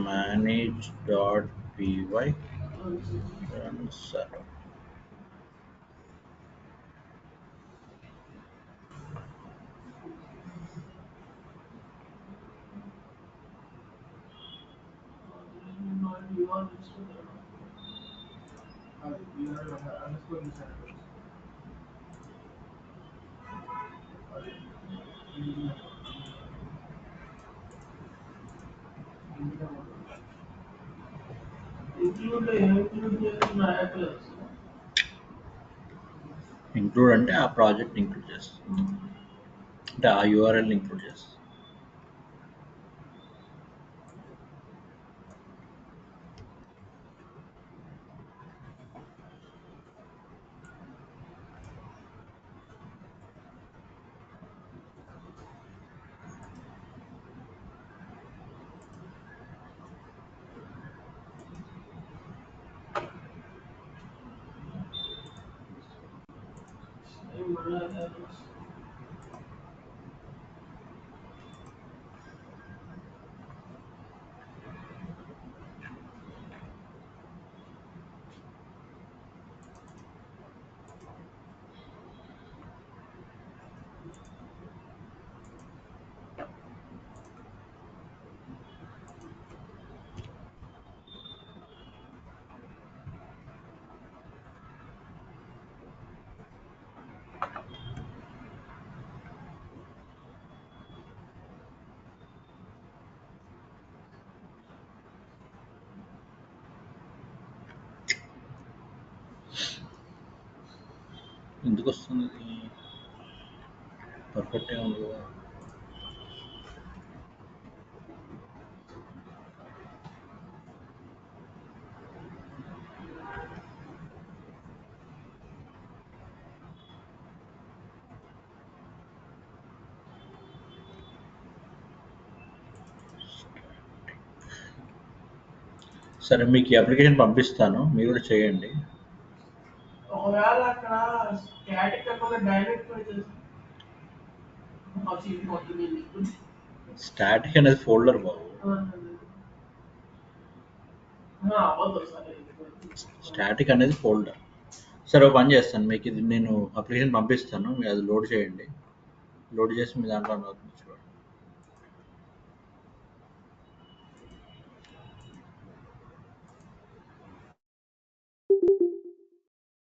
S2: manage.py run server. Include అంటే ఆ ప్రాజెక్ట్ ఇంక్లూడ్ చేస్తుంది, అంటే ఆ యూఆర్ఎల్ ఇంక్లూడ్ చేస్తుంది. ఎందుకు వస్తుంది ఇది? పర్ఫెక్ట్గా ఉంది కదా. సరే మీకు ఈ అప్లికేషన్ పంపిస్తాను, మీరు కూడా చేయండి.
S4: ఒకవేళ అక్కడ స్టాటిక్ కాకుండా డైనమిక్
S2: స్టాటిక్ అనేది ఫోల్డర్ బాబు, స్టాటిక్ అనేది ఫోల్డర్. సరే ఒక పని చేస్తాను, మీకు ఇది నేను అప్లికేషన్ పంపిస్తాను, మీరు అది లోడ్ చేయండి. లోడ్ చేసి మీ దాంట్లో